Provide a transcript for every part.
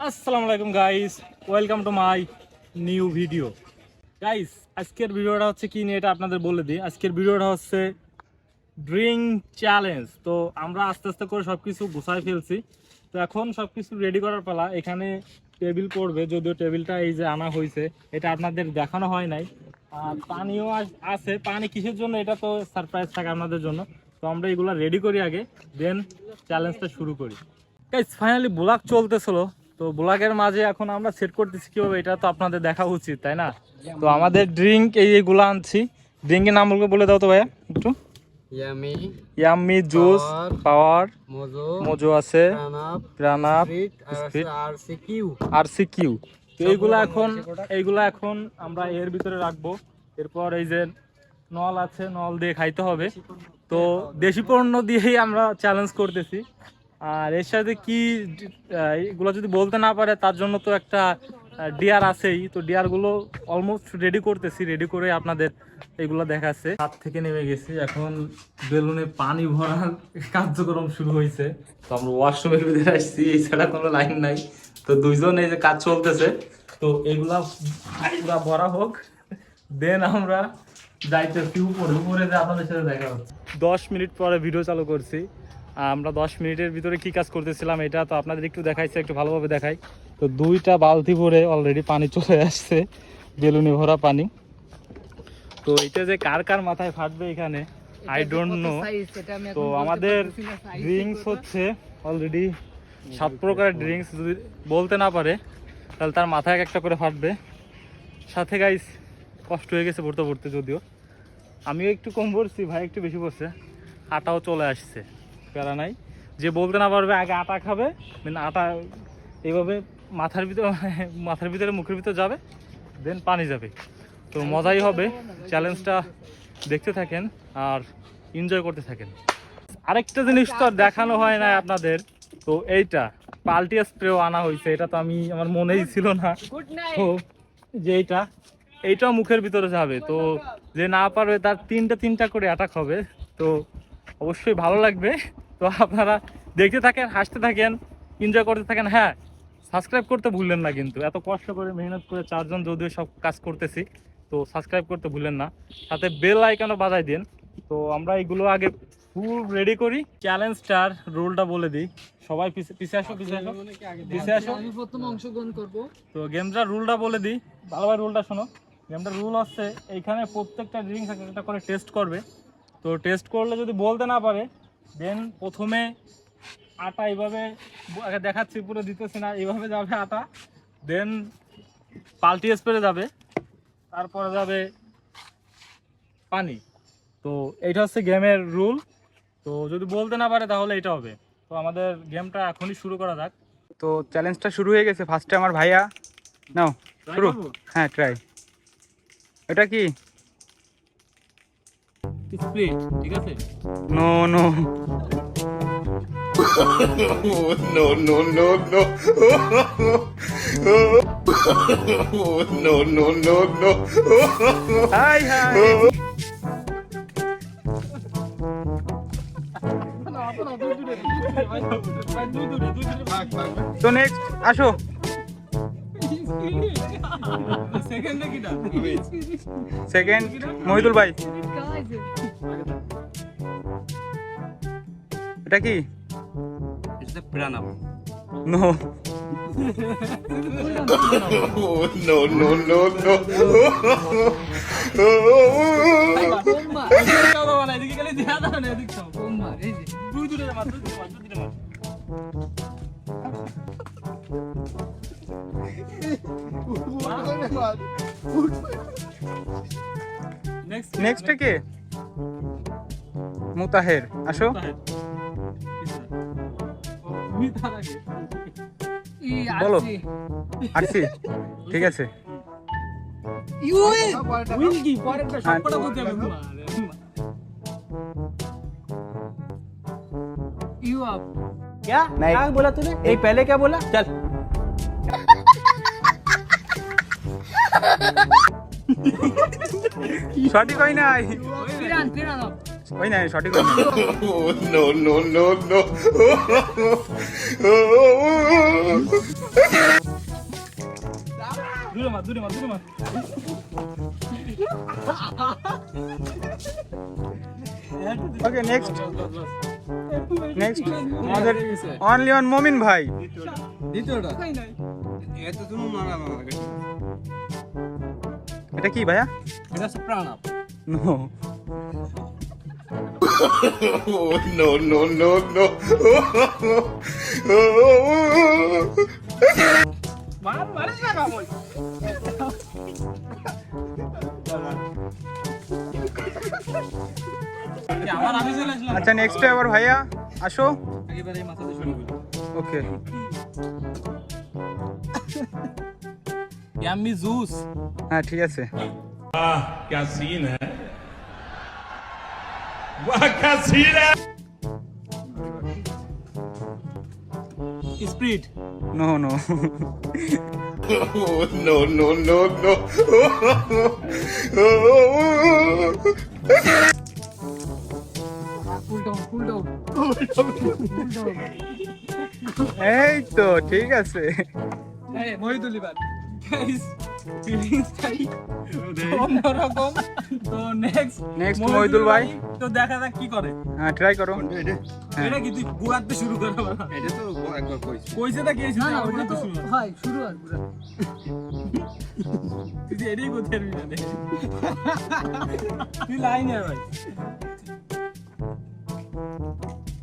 আসসালামু আলাইকুম guys, welcome to my new video. Guys, আজকের ভিডিওটা হচ্ছে কি নিয়ে এটা আপনাদের বলে দিই। আজকের ভিডিওটা হচ্ছে ড্রিঙ্ক চ্যালেঞ্জ। তো আমরা আস্তে আস্তে করে সব কিছু গুছাই ফেলছি। তো এখন সব কিছু রেডি করার পালা। এখানে টেবিল পড়বে, যদিও টেবিলটা এই যে আনা হয়েছে, এটা আপনাদের দেখানো হয় নাই। আর পানিও আছে। পানি কিসের জন্য এটা তো সারপ্রাইজ থাকে আপনাদের জন্য। তো আমরা এগুলো রেডি করি আগে, দেন চ্যালেঞ্জটা শুরু করি। গাইস, ফাইনালি ব্লগ চলতেছিল। তো ব্লগের মাঝে এখন আমরা সেট করতেছি কিভাবে, এটা তো আপনাদের দেখা উচিত, তাই না? তো আমাদের ড্রিঙ্ক এইগুলো আনছি। ড্রিঙ্কের নামগুলো বলে দাও তো ভাইয়া একটু। ইয়াম্মি জুস, পাওয়ার, মোজো আছে, প্রাণাপ, স্পিড, আরসিকিউ। তো এইগুলা এখন আমরা এর ভিতরে রাখবো। এরপর এই যে নল আছে, নল দিয়ে খাইতে হবে। তো দেশি পণ্য দিয়েই আমরা চ্যালেঞ্জ করতেছি। আর এর সাথে কি এগুলো যদি বলতে না পারে তার জন্য তো একটা ডিয়ার আছেই। তো ডিয়ারগুলো অলমোস্ট রেডি করতেছি, রেডি করে আপনাদের এগুলো দেখাচ্ছে। হাত থেকে নেমে গেছি, এখন বেলুনে পানি ভরার কার্যক্রম শুরু হয়েছে। তো আমরা ওয়াশরুমের ভিতরে আসছি, এছাড়া কোনো লাইন নাই। তো দুইজন এই যে কাজ চলতেছে। তো এগুলা পুরা ভরা হোক, দেন আমরা যাইতেছি উপরে যে আপনাদের সাথে দেখা হচ্ছে। 10 মিনিট পরে ভিডিও চালু করছি। আমরা 10 মিনিটের ভিতরে কি কাজ করতেছিলাম এটা তো আপনাদের একটু দেখাইছে, একটু ভালোভাবে দেখাই। তো 2টা বালতি ভরে অলরেডি পানি চলে আসছে, বেলুনে ভরা পানি। তো এটা যে কার কার মাথায় ফাটবে এখানে আই ডোন্ট নো। তো আমাদের ড্রিঙ্কস হচ্ছে অলরেডি 7 প্রকারের ড্রিঙ্কস। যদি বলতে না পারে তাহলে তার মাথায় একটা করে ফাটবে। সাথে গাইস কষ্ট হয়ে গেছে পড়তে পড়তে, যদিও আমিও একটু কম পড়ছি, ভাই একটু বেশি পড়ছে। আটাও চলে আসছে, প্যারা নাই। যে বলতে না পারবে আগে আটা খাবে, দেন আটা এইভাবে মাথার ভিতরে মুখের ভিতরে যাবে, দেন পানি যাবে। তো মজাই হবে। চ্যালেঞ্জটা দেখতে থাকেন আর এনজয় করতে থাকেন। আরেকটা জিনিস তো দেখানো হয় না আপনাদের। তো এইটা পাল্টি স্প্রেও আনা হয়েছে, এটা তো আমার মনেই ছিল না। তো যে এইটাও মুখের ভিতরে যাবে। তো যে না পারবে তার তিনটা করে অ্যাটাক হবে। তো অবশ্যই ভালো লাগবে। তো আপনারা দেখতে থাকেন, হাসতে থাকেন, এনজয় করতে থাকেন। হ্যাঁ, সাবস্ক্রাইব করতে ভুললেন না কিন্তু। এত কষ্ট করে মেহনত করে 4 জন যদিও সব কাজ করতেছি, তো সাবস্ক্রাইব করতে ভুললেন না। সাথে বেল আইকনও বাজাই দিন। তো আমরা এগুলো আগে ফুল রেডি করি। চ্যালেঞ্জটার রুলটা বলে দিই। সবাই পিছে আসো। আমি প্রথমে অংশগ্রহণ করব। তো গেমটার রুলটা বলে দিই, ভালোভাবে রুলটা শোনো। গেমটার রুল হচ্ছে এইখানে প্রত্যেকটা ড্রিঙ্ক একটা করে টেস্ট করবে। তো টেস্ট করলে যদি বলতে না পারে, দেন প্রথমে আটা এইভাবে দেখাচ্ছি, পুরো দিতেছি না, এইভাবে যাবে আটা। দেন পাল্টি স্প্রে যাবে, তারপরে যাবে পানি। তো এইটা হচ্ছে গেমের রুল। তো যদি বলতে না পারে তাহলে এটা হবে। তো আমাদের গেমটা এখনই শুরু করা যাক। তো চ্যালেঞ্জটা শুরু হয়ে গেছে। ফার্স্টে আমার ভাইয়া নাও শুরু। হ্যাঁ, ট্রাই। এটা কি? স্প্রিট, ঠিক আছে? No no no, no, no, no. no, no, no, no. Hi hi. তো নেক্সট আসো। সেকেন্ড মহিদুল ভাই। এটা কি? No no, no, no, no. Next কে? মুতাহের, আসো। বলো। আসছি, ঠিক আছে। क्या क्या बोला तूने? एक पहले क्या बोला? चल সঠিক হয় নাই। फिर आन ওই না সঠিক হয় না। Oh, no, no, no, no. দূরে মার, দূরে মার, দূরে মার। ওকে নেক্সট আমাদের অনলি অন মমিন ভাই। দ্বিতীয়টা এটা কি ভাইয়া? এটা হচ্ছে Pran up. No Oh, no, no, no, no. মার, মারিস না কামড়। আবার আমি চলে আসলাম। আচ্ছা নেক্সট আবার ভাইয়া আসো। একেবারে এই মাথাতে শুরু করি। ওকে ইয়াম্মি জুস। হ্যাঁ ঠিক আছে। क्या सीन है वाह क्या सीन है Sprite. No no Oh, no, no, no, no. এই তো ঠিক আছে। মহিদুলিবার গাইস ফিলিংসটাই অন্যরকম। তো নেক্সট মহিদুল ভাই। তো দেখা যাক কি করে। হ্যাঁ ট্রাই করো। এটা কি তুই গুড়াতে শুরু করো? এটা তো একবার কইছি। কইছে না কেছে না না ওটা তো হয় শুরু আর পুরো তুই যে এটাই করতে পারবি না রে। তুই লাইনে ভাই।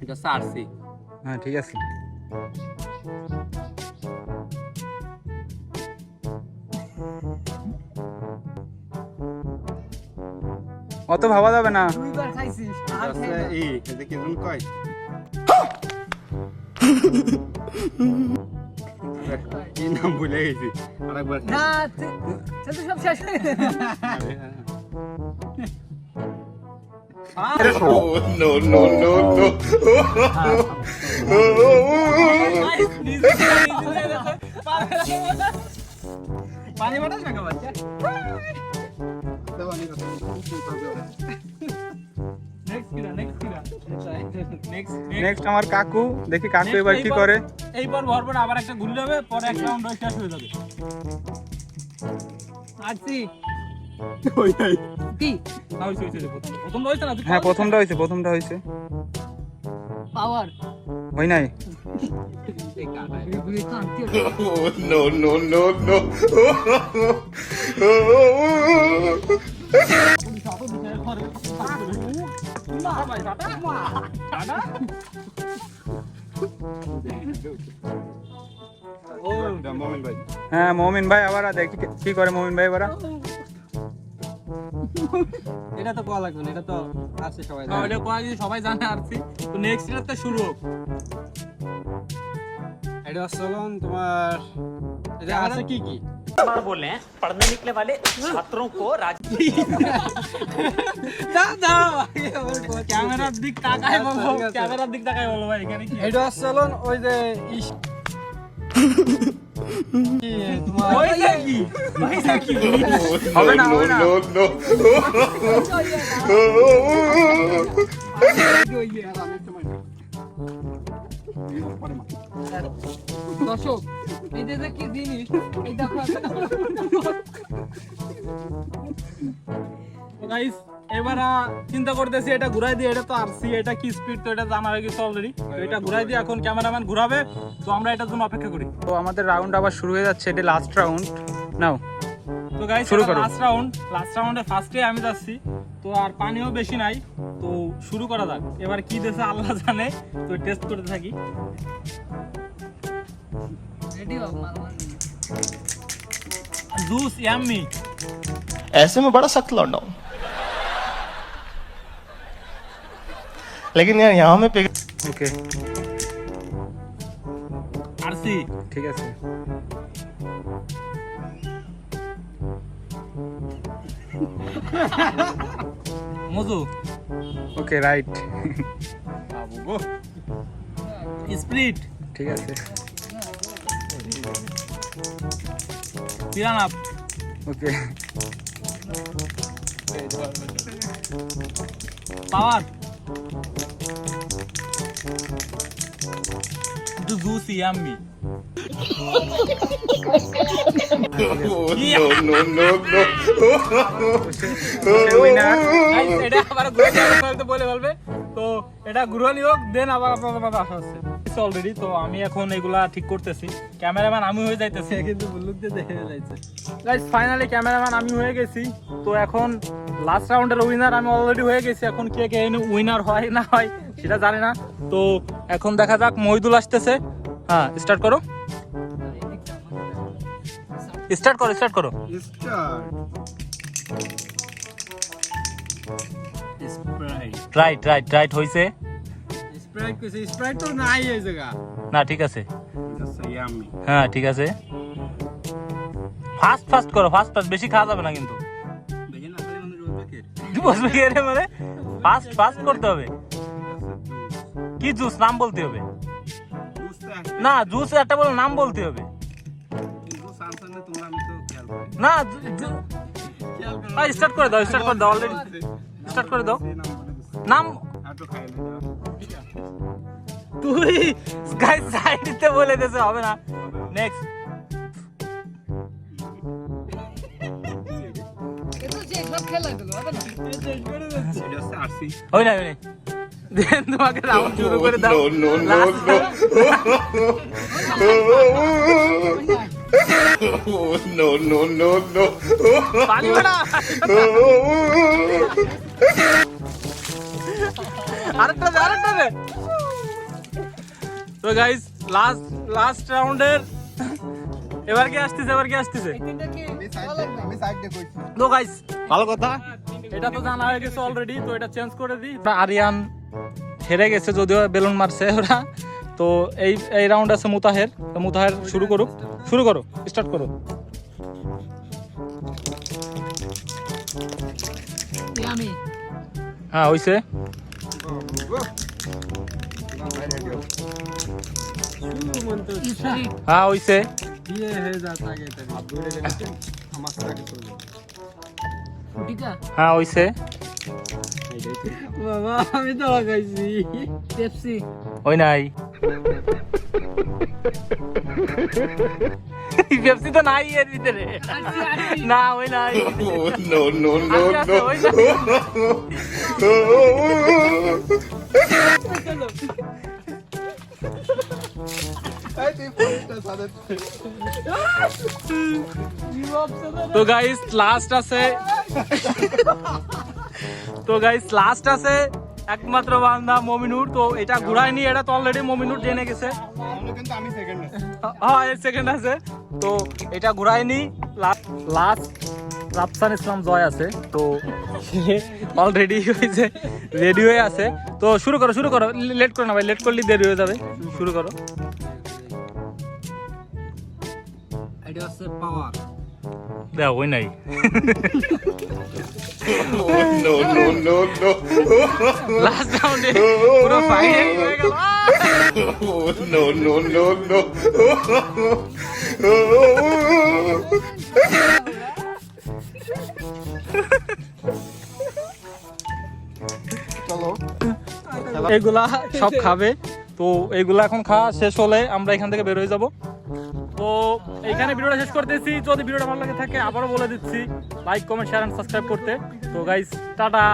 এটা সারসি। হ্যাঁ ঠিক আছে। অত ভাবা যাবে না। দুইবার খাইছিস আর খাই না। এই এটা কি কোন কয়? কি নাম ভুলে গেছি আরেকবার না সে তো সব শেষ হয়ে গেছে। Oh, no, no, no, no. Guys please পানি বাটাস না বাচ্চা। নেক্সট আমার কাকু, দেখি কাকু এবার কি করে। এইবার ভরপুর আবার একটা ঘুরলে হবে, পরে এক রাউন্ড শেষ হয়ে যাবে। আরসি ওই নাই কি না হইছে প্রথম রয়েছে না তুই? হ্যাঁ প্রথমটা হয়েছে। পাওয়ার হয় নাই। গুলি কান্তি Oh, no, no, no, no. হ্যাঁ মমিন ভাই আবার দেখি কি করে মমিন ভাই এবার। এটা তো কোয়া লাগবে না, এটা তো আছে সবাই হ্যাঁ, ওটা কয়েকদিন সবাই জানে আরছি। তো নেক্সট ইয়ারতে শুরু হোক। এটা চলুন তোমার এটা আছে কি কি बार बोल रहे हैं पढ़ने निकले वाले छात्रों को ক্যামেরার দিক তাকায় বলো, ক্যামেরার দিক তাকায় বলো ভাই এখানে কি? এটা চলুন ওই যে তোমার ওইটা কি? ওইটা কি? Oh, হবে না, no, হবে না। no, no. দর্শক এই যে কি জিনিস এই দেখো গাইস এবার চিন্তা করতেছি এটা ঘুরাই দিয়ে, এটা তো আরসি, এটা কি স্পিড তো এটা জানা হয়ে গেছে অলরেডি। এটা ঘুরাই দিয়ে এখন ক্যামেরাম্যান ঘুরাবে, তো আমরা এটার জন্য অপেক্ষা করি। তো আমাদের রাউন্ড আবার শুরু হয়ে যাচ্ছে, এটা লাস্ট রাউন্ড নাও। তো গাইস শুরু করো। লাস্ট রাউন্ডে ফার্স্টে আমি যাচ্ছি। তো আর পানিও বেশি নাই, তো শুরু করা যাক। এবার কি দেশে আল্লাহ জানে, তো টেস্ট করতে থাকি। রেডি হও মারমান জুস ইয়াম্মি। ऐसे में बड़ा सख्त लौंडा हूं लेकिन यार यहाँ में पिघल ওকে আরসি ঠিক আছে। মজু ওকে রাইট স্প্রিট ঠিক আছে। পিরান আপ ওকে পাওয়ার একটু juicy yummy Oh, no, no, no, winner Guys, এটা আবার ঘুরে বলে বলবে তো এটা ঘুরানি হোক দেন আবার আপনাদের মাঝে আসা হচ্ছে অলরেডি। তো আমি এখন এগুলা ঠিক করতেছি, ক্যামেরাম্যান আমি হয়ে যাইতেছি কিন্তু বুলুক দিয়ে দেখে যাচ্ছে গাইস। ফাইনালি ক্যামেরাম্যান আমি হয়ে গেছি। তো এখন লাস্ট রাউন্ডের উইনার আমি অলরেডি হয়ে গেছি। এখন কে কে উইনার হয় না হয় সেটা জানি না। তো এখন দেখা যাক, মহিদুল আসতেছে। হ্যাঁ স্টার্ট করো, স্টার্ট করো, স্টার্ট করো। রাইট রাইট রাইট হইছে স্প্রাইট কইছে, স্প্রাইট তো নাই এই জায়গা। না, ঠিক আছে। হ্যাঁ ঠিক আছে, ফাস্ট ফাস্ট করো, ফাস্ট ফাস্ট, বেশি খাওয়া যাবে না কিন্তু। দেখি না খালি মানুষ বলবে কে বসবে কি রে, মানে ফাস্ট ফাস্ট করতে হবে। কি জুস নাম বলতে হবে না, জুস একটা বলে নাম বলতে হবে না। স্টার্ট করে দাও, স্টার্ট করে দাও, অলরেডি স্টার্ট করে দাও। নাম তুই গাইস সাইড দিতে বলে দিতে হবে না। নেক্সট এটা যে একবার খেলা দিল হবে না ওই না, ওই না, দেন তোমাকে রাউন্ড শুরু করে দাও। no, no, no, Oh, no, no, no, no. পানি বেড়া আরেকটা দে, আরেকটা দে। তো গাইস লাস্ট রাউন্ডের এবার কি আসতেছে, এবার কি আসতেছে। তিনটা কি ভালো লাগবে তো গাইস ভালো কথা, এটা তো জানা হয়ে গেছে অলরেডি। তো এটা চেঞ্জ করে দিই। আরিয়ান হেরে গেছে, যদিও বেলুন মারছে ওরা। তো এই রাউন্ড আছে মুতাহের। তো মুতাহের শুরু করুক, শুরু করো, স্টার্ট করো। আমি হ্যাঁ হইছে, স্প্রাইট হ্যাঁ হইছে, ये है जाता है तेरे आप दूर रहते हमारे साथ आगे चलो ফুটিকা হ্যাঁ হইছে। বাবা আমি তো লাগাইছি পেপসি ওই নাই, পেপসি তো নাই এর ভিতরে। না ওই নাই, Oh, no, no, no, আছে, ওই no. তো গাইস লাস্ট আছে, তো গাইস লাস্ট আছে একমাত্র বান্দা মমিনুর। তো এটা ঘুরায়নি, এটা তো অলরেডি মমিনুর জেনে গেছে। হ্যাঁ সেকেন্ড আছে, তো এটা ঘুরায়নি। লাস্ট রাফসান ইসলাম জয় আছে। তো অলরেডি হয়েছে, রেডি হয়ে আছে। তো শুরু করো, শুরু করো, লেট করো না ভাই, লেট করলে দেরি হয়ে যাবে। শুরু করো। এটা হচ্ছে পাওয়ার দেখ ওই নাই, Oh, no, no, no, no. Last রাউন্ডে পুরো ফাইনাল হয়ে গেল। Oh, no, no, no, no. এগুলা সব খাবে। তো এগুলা এখন খাওয়া শেষ হলে আমরা এখান থেকে বের হয়ে যাব। তো এইখানে ভিডিওটা শেষ করতেছি। যদি ভিডিওটা ভালো লাগে থাকে আবারও বলে দিচ্ছি like, comment, share and subscribe করতে। তো গাইস টাটা।